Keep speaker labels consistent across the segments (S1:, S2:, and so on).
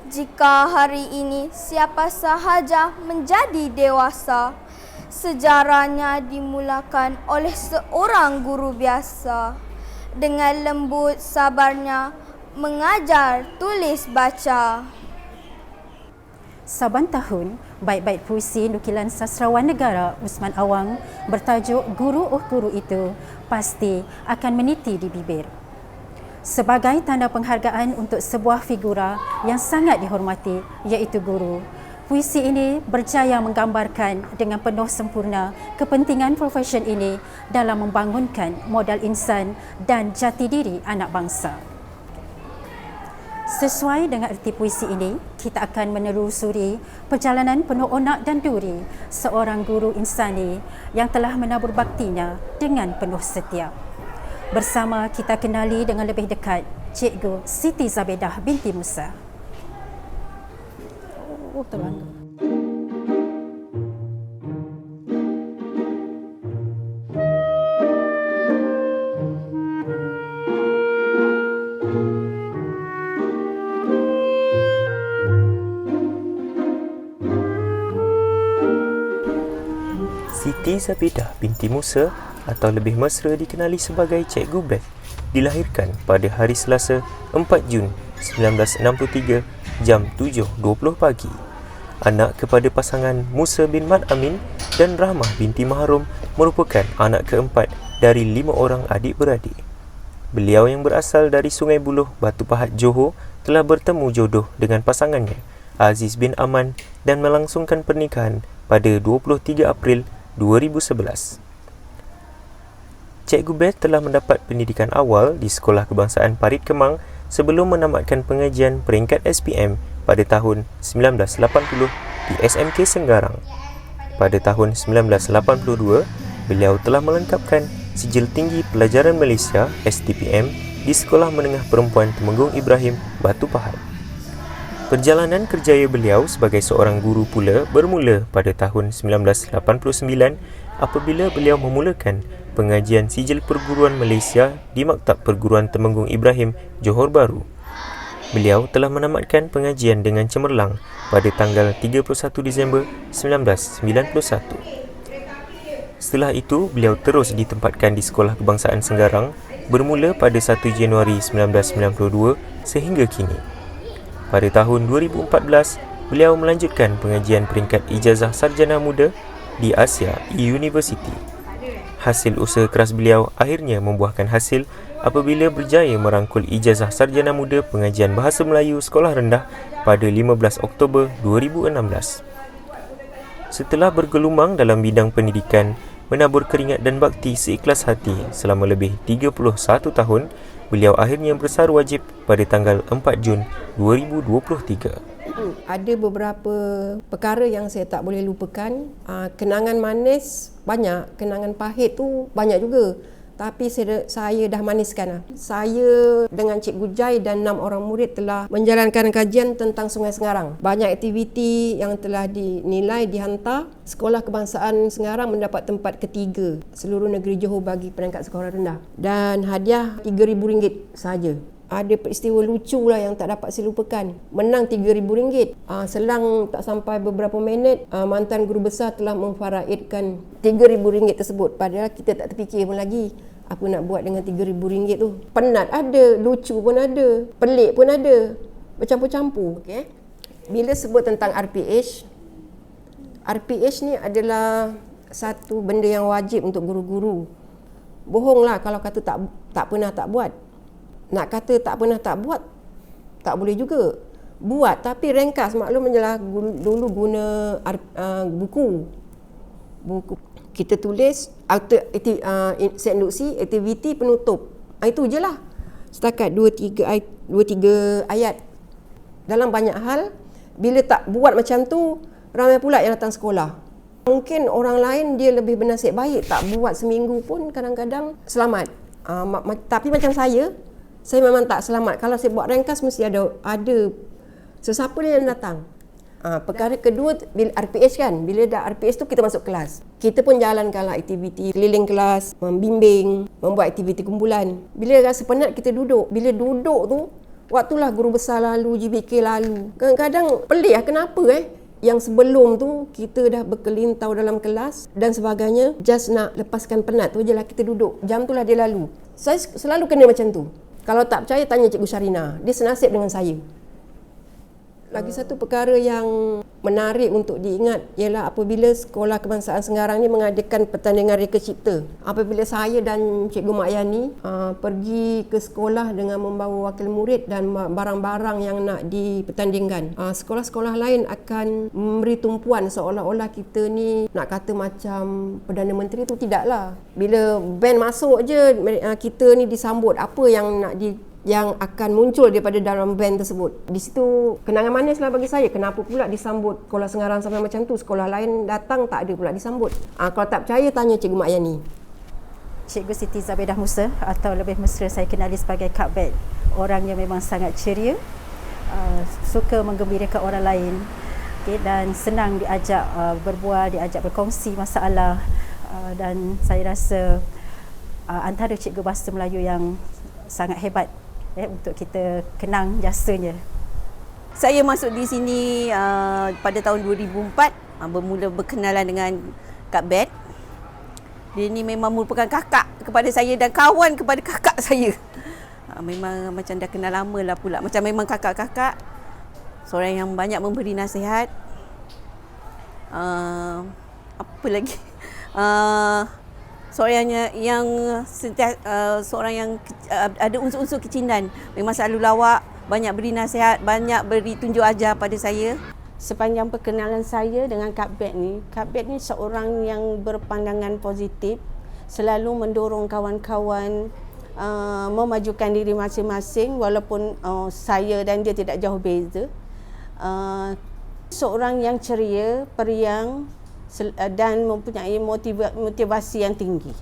S1: Jika hari ini siapa sahaja menjadi dewasa, sejarahnya dimulakan oleh seorang guru biasa. Dengan lembut sabarnya mengajar tulis baca.
S2: Saban tahun, bait-bait puisi nukilan sastrawan negara Usman Awang bertajuk Guru Oh Guru itu pasti akan meniti di bibir. Sebagai tanda penghargaan untuk sebuah figura yang sangat dihormati, iaitu guru, puisi ini berjaya menggambarkan dengan penuh sempurna kepentingan profesion ini dalam membangunkan modal insan dan jati diri anak bangsa. Sesuai dengan erti puisi ini, kita akan menelusuri perjalanan penuh onak dan duri seorang guru insani yang telah menabur baktinya dengan penuh setia. Bersama kita kenali dengan lebih dekat Cikgu Siti Zabedah binti Musa. Terbangga.
S3: Siti Zabedah binti Musa atau lebih mesra dikenali sebagai Cikgu Beth dilahirkan pada hari Selasa 4 Jun 1963 jam 7.20 pagi. Anak kepada pasangan Musa bin Mat Amin dan Rahmah binti Maharom, merupakan anak keempat dari 5 orang adik-beradik. Beliau yang berasal dari Sungai Buloh, Batu Pahat, Johor telah bertemu jodoh dengan pasangannya Aziz bin Aman dan melangsungkan pernikahan pada 23 April 2011. Cikgu Beth telah mendapat pendidikan awal di Sekolah Kebangsaan Parit Kemang sebelum menamatkan pengajian peringkat SPM pada tahun 1980 di SMK Senggarang. Pada tahun 1982, beliau telah melengkapkan Sijil Tinggi Pelajaran Malaysia STPM di Sekolah Menengah Perempuan Temenggung Ibrahim, Batu Pahat. Perjalanan kerjaya beliau sebagai seorang guru pula bermula pada tahun 1989 apabila beliau memulakan pengajian Sijil Perguruan Malaysia di Maktab Perguruan Temenggung Ibrahim, Johor Bahru. Beliau telah menamatkan pengajian dengan cemerlang pada tanggal 31 Disember 1991. Setelah itu, beliau terus ditempatkan di Sekolah Kebangsaan Senggarang bermula pada 1 Januari 1992 sehingga kini. Pada tahun 2014, beliau melanjutkan pengajian peringkat ijazah sarjana muda di Asia E-University. Hasil usaha keras beliau akhirnya membuahkan hasil apabila berjaya merangkul ijazah sarjana muda pengajian Bahasa Melayu Sekolah Rendah pada 15 Oktober 2016. Setelah bergelumang dalam bidang pendidikan, menabur keringat dan bakti seikhlas hati selama lebih 31 tahun, beliau akhirnya bersar wajib pada tanggal 4 Jun 2023.
S4: Ada beberapa perkara yang saya tak boleh lupakan. Kenangan manis banyak, kenangan pahit tu banyak juga. Tapi saya dah maniskan. Saya dengan Cikgu Jai dan 6 orang murid telah menjalankan kajian tentang Sungai Sengarang. Banyak aktiviti yang telah dinilai dihantar. Sekolah Kebangsaan Sengarang mendapat tempat ketiga seluruh negeri Johor bagi peringkat sekolah rendah. Dan hadiah RM3,000 sahaja. Ada peristiwa lucu lah yang tak dapat saya lupakan. Menang RM3,000. Selang tak sampai beberapa minit, mantan guru besar telah memfaraidkan RM3,000 tersebut. Padahal kita tak terfikir pun lagi apa nak buat dengan RM3,000 tu. Penat ada, lucu pun ada, pelik pun ada, bercampur-campur. Okay? Bila sebut tentang RPH ni adalah satu benda yang wajib untuk guru-guru. Bohonglah kalau kata tak pernah tak buat. Nak kata tak pernah tak buat, tak boleh juga. Buat, tapi ringkas. Maklum jelah dulu guna buku. Kita tulis set induksi, aktiviti penutup. Itu je lah. Setakat 2-3 ayat. Dalam banyak hal, bila tak buat macam tu, ramai pula yang datang sekolah. Mungkin orang lain dia lebih bernasib baik, tak buat seminggu pun kadang-kadang selamat. Tapi macam saya memang tak selamat. Kalau saya buat ringkas mesti ada sesiapa yang datang. Perkara kedua, bila RPH kan, bila dah RPH tu kita masuk kelas. Kita pun jalankanlah aktiviti keliling kelas, membimbing, membuat aktiviti kumpulan. Bila rasa penat kita duduk. Bila duduk tu Waktulah guru besar lalu, GBK lalu. Kadang-kadang pelik kenapa yang sebelum tu kita dah berkelintau dalam kelas dan sebagainya, just nak lepaskan penat tu je lah kita duduk. Jam tu lah dia lalu. Saya selalu kena macam tu. Kalau tak percaya, tanya Cikgu Syarina. Dia senasib dengan saya. Lagi satu perkara yang menarik untuk diingat ialah apabila Sekolah Kebangsaan Senggarang ni mengadakan pertandingan reka cipta. Apabila saya dan Cikgu Mak Yani pergi ke sekolah dengan membawa wakil murid dan barang-barang yang nak dipertandingkan, sekolah-sekolah lain akan memberi tumpuan seolah-olah kita ni nak kata macam Perdana Menteri tu. Tidaklah. Bila band masuk je, kita ni disambut apa yang akan muncul daripada dalam band tersebut. Di situ kenangan manislah bagi saya. Kenapa pula disambut Sekolah Senggarang sampai macam tu? Sekolah lain datang tak ada pula disambut. Kalau tak percaya, tanya Cikgu Mak Yani.
S2: Cikgu Siti Zabedah Musa, atau lebih mesra saya kenali sebagai Kak Bet. Orang yang memang sangat ceria, suka menggembirakan orang lain, dan senang diajak berbual, diajak berkongsi masalah, dan saya rasa antara cikgu bahasa Melayu yang sangat hebat untuk kita kenang jasanya.
S5: Saya masuk di sini pada tahun 2004, bermula berkenalan dengan Kak Bet. Dia ni memang merupakan kakak kepada saya dan kawan kepada kakak saya. Memang macam dah kenal lama lah pula. Macam memang kakak-kakak. Seorang yang banyak memberi nasihat. Apa lagi? Seorang yang seorang yang ada unsur-unsur kecinan. Memang selalu lawak, banyak beri nasihat, banyak beri tunjuk ajar pada saya.
S6: Sepanjang perkenalan saya dengan Kak Bet ni seorang yang berpandangan positif, selalu mendorong kawan-kawan memajukan diri masing-masing walaupun saya dan dia tidak jauh beza. Seorang yang ceria, periang dan mempunyai motivasi yang tinggi.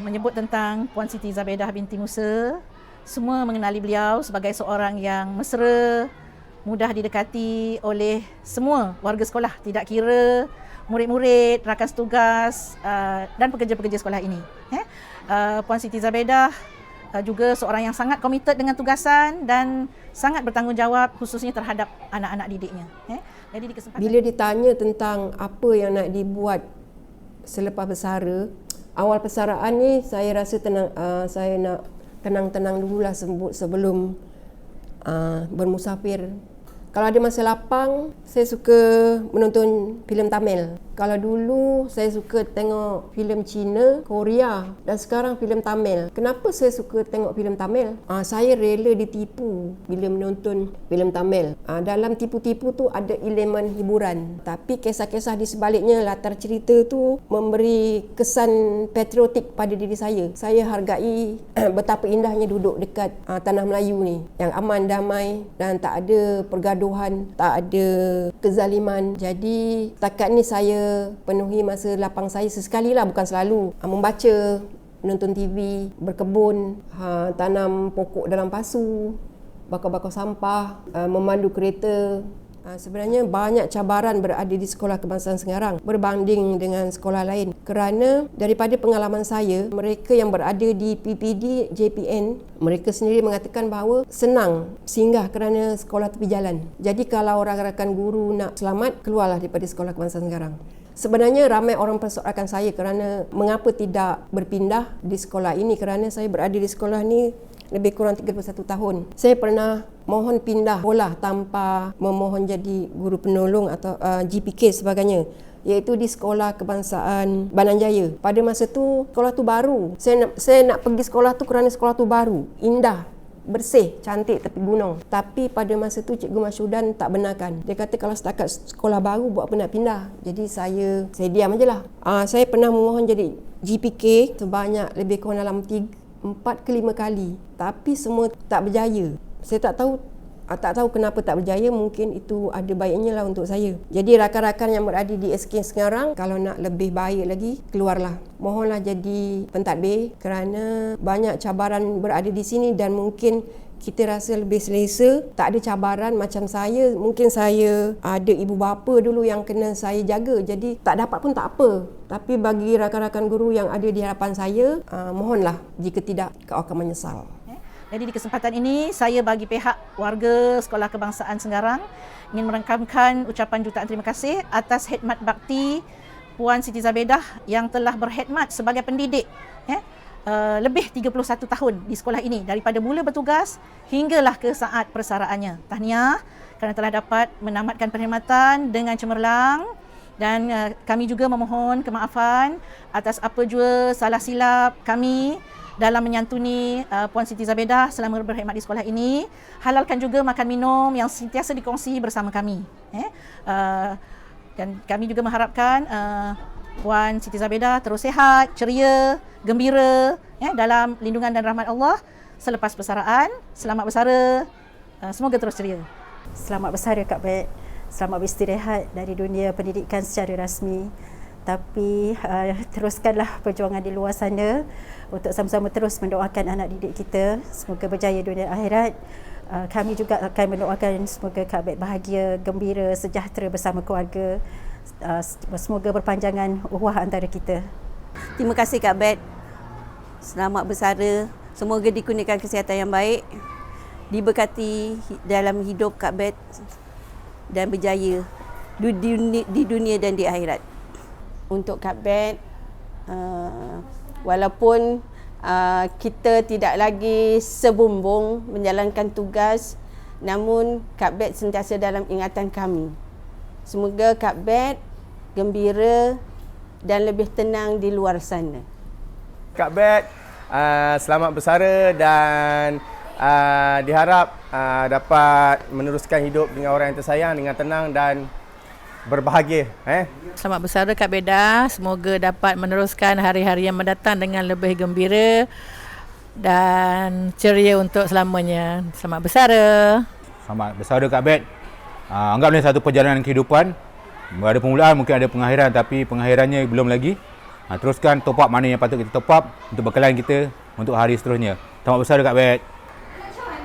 S7: Menyebut tentang Puan Siti Zabedah binti Musa, semua mengenali beliau sebagai seorang yang mesra, mudah didekati oleh semua warga sekolah, tidak kira murid-murid, rakan setugas dan pekerja-pekerja sekolah ini. Puan Siti Zabedah juga seorang yang sangat komited dengan tugasan dan sangat bertanggungjawab khususnya terhadap anak-anak didiknya. Jadi di kesempatan
S4: bila ditanya tentang apa yang nak dibuat selepas bersara, awal persaraan ni saya rasa saya nak tenang-tenang dululah sebelum bermusafir. Kalau ada masa lapang, saya suka menonton filem Tamil. Kalau dulu saya suka tengok filem Cina, Korea dan sekarang filem Tamil. Kenapa saya suka tengok filem Tamil? Saya rela ditipu bila menonton filem Tamil. Dalam tipu-tipu tu ada elemen hiburan, tapi kisah-kisah di sebaliknya, latar cerita tu memberi kesan patriotik pada diri saya. Saya hargai betapa indahnya duduk dekat tanah Melayu ni, yang aman, damai dan tak ada pergaduhan, tak ada kezaliman. Jadi setakat ni saya penuhi masa lapang saya sesekali lah, bukan selalu. Membaca, menonton TV, berkebun, tanam pokok dalam pasu, bakar-bakar sampah, memandu kereta. Sebenarnya banyak cabaran berada di Sekolah Kebangsaan Senggarang berbanding dengan sekolah lain, kerana daripada pengalaman saya, mereka yang berada di PPD, JPN, mereka sendiri mengatakan bahawa senang singgah kerana sekolah tepi jalan. Jadi kalau rakan-rakan guru nak selamat, keluarlah daripada Sekolah Kebangsaan Senggarang. Sebenarnya ramai orang persoalkan saya kerana mengapa tidak berpindah di sekolah ini, kerana saya berada di sekolah ni lebih kurang 31 tahun. Saya pernah mohon pindah sekolah tanpa memohon jadi guru penolong atau GPK sebagainya, iaitu di Sekolah Kebangsaan Bananjaya. Pada masa tu sekolah tu baru. Saya nak pergi sekolah tu kerana sekolah tu baru, indah, bersih, cantik tepi gunung. Tapi pada masa tu Cikgu Masyudan tak benarkan. Dia kata kalau setakat sekolah baru buat apa nak pindah. Jadi saya diam je lah. Saya pernah memohon jadi GPK sebanyak lebih kurang dalam 4 ke 5 kali, tapi semua tak berjaya. Saya tak tahu kenapa tak berjaya. Mungkin itu ada baiknya lah untuk saya. Jadi rakan-rakan yang berada di SK Senggarang, kalau nak lebih baik lagi, keluarlah. Mohonlah jadi pentadbir, kerana banyak cabaran berada di sini dan mungkin kita rasa lebih selesa, tak ada cabaran macam saya. Mungkin saya ada ibu bapa dulu yang kena saya jaga, jadi tak dapat pun tak apa. Tapi bagi rakan-rakan guru yang ada di hadapan saya, mohonlah, jika tidak kau akan menyesal.
S7: Jadi di kesempatan ini saya bagi pihak warga Sekolah Kebangsaan Senggarang ingin merangkamkan ucapan jutaan terima kasih atas khidmat bakti Puan Siti Zabedah yang telah berkhidmat sebagai pendidik lebih 31 tahun di sekolah ini daripada mula bertugas hinggalah ke saat persaraannya. Tahniah kerana telah dapat menamatkan perkhidmatan dengan cemerlang dan kami juga memohon kemaafan atas apa jua salah silap kami dalam menyantuni Puan Siti Zabedah selama berkhidmat di sekolah ini. Halalkan juga makan minum yang sentiasa dikongsi bersama kami. Dan kami juga mengharapkan Puan Siti Zabedah terus sihat, ceria, gembira dalam lindungan dan rahmat Allah selepas persaraan. Selamat bersara, semoga terus ceria.
S2: Selamat bersara Kak Bet. Selamat beristirahat dari dunia pendidikan secara rasmi. Tapi teruskanlah perjuangan di luar sana untuk sama-sama terus mendoakan anak didik kita semoga berjaya dunia akhirat. Kami juga akan mendoakan semoga Kak Bet bahagia, gembira, sejahtera bersama keluarga. Semoga berpanjangan ukhuwah antara kita.
S5: Terima kasih Kak Bet. Selamat bersara. Semoga dikurniakan kesihatan yang baik. Diberkati dalam hidup Kak Bet dan berjaya di dunia dan di akhirat.
S6: Untuk Kak Bet, walaupun kita tidak lagi sebumbung menjalankan tugas, namun Kak Bet sentiasa dalam ingatan kami. Semoga Kak Bet gembira dan lebih tenang di luar sana.
S8: Kak Bet, selamat bersara dan diharap dapat meneruskan hidup dengan orang yang tersayang dengan tenang dan berbahagia.
S9: Selamat bersara Kak Beda. Semoga dapat meneruskan hari-hari yang mendatang dengan lebih gembira dan ceria untuk selamanya. Selamat bersara.
S10: Selamat bersara Kak Bet. Anggap ini satu perjalanan kehidupan. Ada permulaan, mungkin ada pengakhiran, tapi pengakhirannya belum lagi. Teruskan top up mana yang patut kita top up untuk bekalan kita untuk hari seterusnya. Selamat bersara Kak Bet.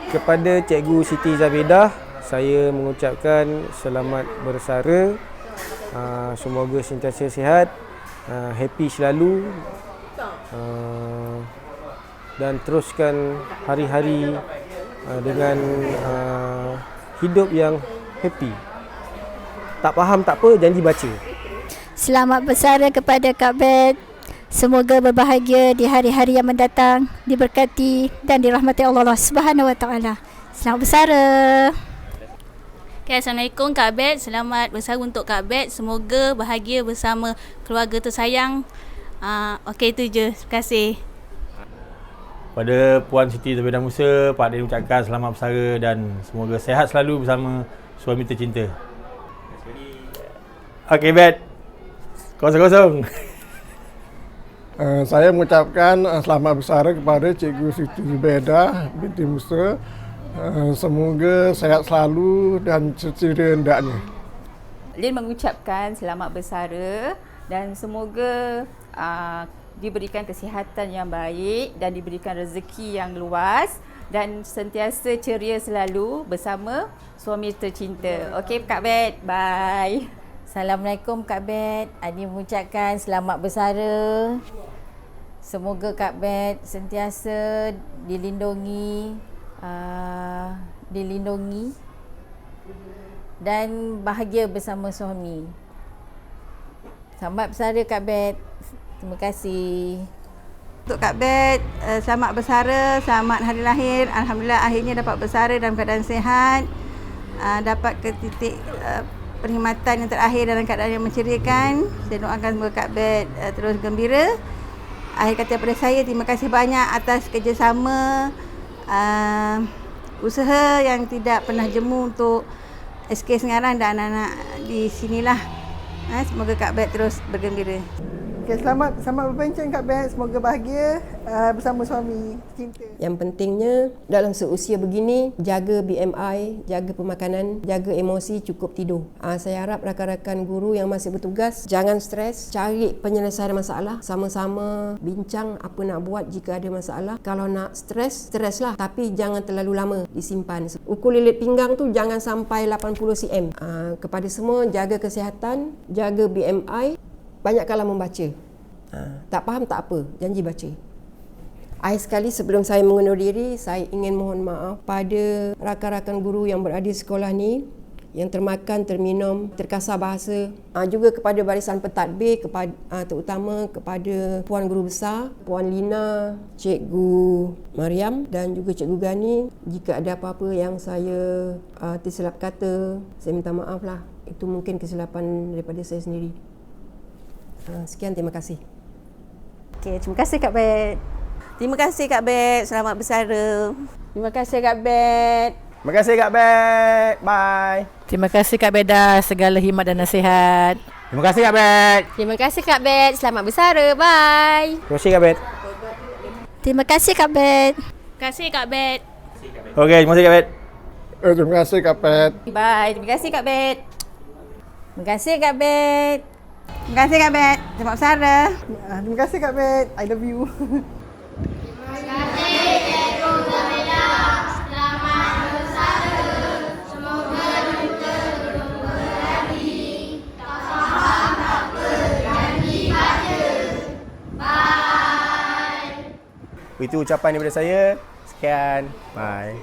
S11: Kepada Cikgu Siti Zabedah, saya mengucapkan selamat bersara. Semoga sentiasa sihat, happy selalu dan teruskan hari-hari dengan hidup yang happy. Tak faham tak apa, janji baca.
S12: Selamat bersara kepada Kak Bet. Semoga berbahagia di hari-hari yang mendatang, diberkati dan dirahmati Allah Subhanahu Wa Taala. Selamat bersara.
S13: Okay, Assalamualaikum Kak Bet. Selamat bersara untuk Kak Bet. Semoga bahagia bersama keluarga tersayang. Okey, itu je. Terima kasih.
S14: Pada Puan Siti Zabedah Musa, Pak Din ucapkan selamat bersara dan semoga sehat selalu bersama suami tercinta. Okey Bet. Kosong-kosong.
S15: Saya mengucapkan selamat bersara kepada Cikgu Siti Zabedah binti Musa. Semoga sehat selalu dan ceria hendaknya.
S16: Lin mengucapkan selamat bersara dan semoga diberikan kesihatan yang baik dan diberikan rezeki yang luas dan sentiasa ceria selalu bersama suami tercinta. Okey Kak Bet, bye.
S17: Assalamualaikum Kak Bet. Adi mengucapkan selamat bersara. Semoga Kak Bet sentiasa dilindungi dan bahagia bersama suami. Selamat bersara Kak Bet. Terima kasih.
S5: Untuk Kak Bet, selamat bersara, selamat hari lahir. Alhamdulillah akhirnya dapat bersara dalam keadaan sihat. Dapat ke titik perkhidmatan yang terakhir dalam keadaan yang menceriakan. Saya doakan semoga Kak Bet terus gembira. Akhir kata daripada saya, terima kasih banyak atas kerjasama, usaha yang tidak pernah jemu untuk SK Senggarang dan anak-anak di sinilah. Semoga Kak Bet terus bergembira.
S18: Okay, selamat berbincang Kak Bet. Semoga bahagia bersama suami cinta.
S4: Yang pentingnya dalam seusia begini, jaga BMI, jaga pemakanan, jaga emosi, cukup tidur. Saya harap rakan-rakan guru yang masih bertugas jangan stres, cari penyelesaian masalah, sama-sama bincang apa nak buat jika ada masalah. Kalau nak stres, streslah, tapi jangan terlalu lama disimpan. Ukur lilit pinggang tu jangan sampai 80 cm. Kepada semua, jaga kesihatan, jaga BMI, banyakkanlah membaca. Tak faham tak apa, janji baca. Akhir sekali sebelum saya mengundur diri, saya ingin mohon maaf pada rakan-rakan guru yang berada di sekolah ni yang termakan, terminum, terkasar bahasa. Juga kepada barisan pentadbir, terutama kepada Puan Guru Besar, Puan Lina, Cikgu Mariam dan juga Cikgu Gani. Jika ada apa-apa yang saya tersilap kata, saya minta maaf lah. Itu mungkin kesilapan daripada saya sendiri. Sekian, terima kasih.
S2: Okey, terima kasih Kak Bet.
S5: Terima kasih Kak Bet. Selamat bersara.
S6: Terima kasih Kak Bet.
S8: Terima kasih Kak Bet. Bye.
S9: Terima kasih Kak Beda segala khidmat dan nasihat.
S10: Terima kasih Kak Bet.
S19: Terima kasih Kak Bet. Selamat bersara. Bye.
S11: Terima kasih Kak Bet.
S12: Terima kasih Kak Bet.
S13: Terima kasih Kak Bet.
S14: Okey, terima kasih Kak Bet.
S15: Terima kasih Kak Bet.
S16: Bye. Terima kasih Kak Bet.
S17: Terima kasih Kak Bet.
S5: Terima kasih Kak Bet. Selamat bersara.
S18: Terima kasih Kak Bet. I love you.
S8: Itu ucapan daripada saya. Sekian. Bye.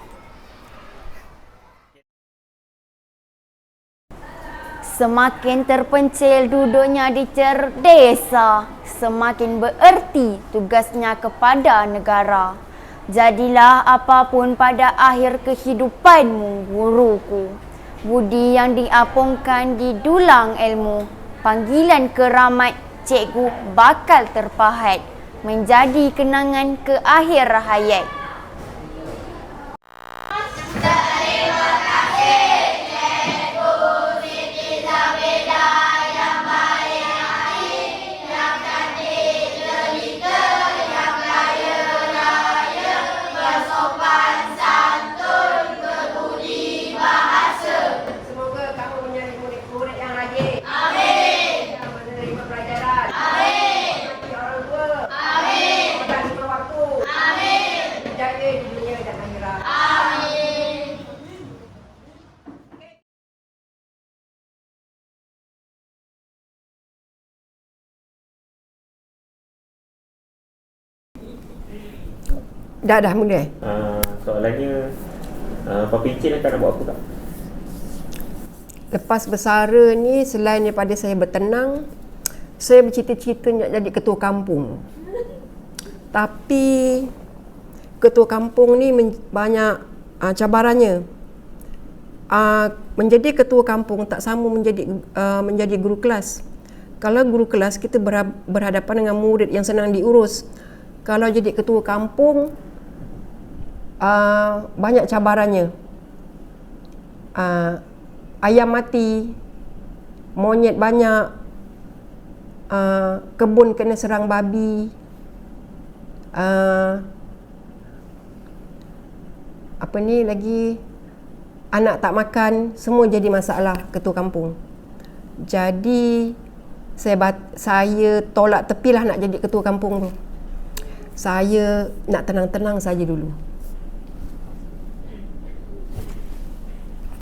S20: Semakin terpencil duduknya di desa, semakin bererti tugasnya kepada negara. Jadilah apapun pada akhir kehidupanmu, guruku. Budi yang diapungkan di dulang ilmu, panggilan keramat cikgu bakal terpahat, menjadi kenangan ke akhir hayat.
S4: Dah mula.
S3: Soalannya, Papa Encik nak buat apa tak?
S4: Lepas bersara ni, selain daripada saya bertenang, saya bercita-cita nak jadi ketua kampung. Tapi ketua kampung ni banyak cabarannya. Menjadi ketua kampung tak sama menjadi guru kelas. Kalau guru kelas, kita berhadapan dengan murid yang senang diurus. Kalau jadi ketua kampung, banyak cabarannya. Ayam mati, monyet banyak, kebun kena serang babi, anak tak makan, semua jadi masalah ketua kampung. Jadi saya tolak tepilah nak jadi ketua kampung tu. Saya nak tenang-tenang saja dulu.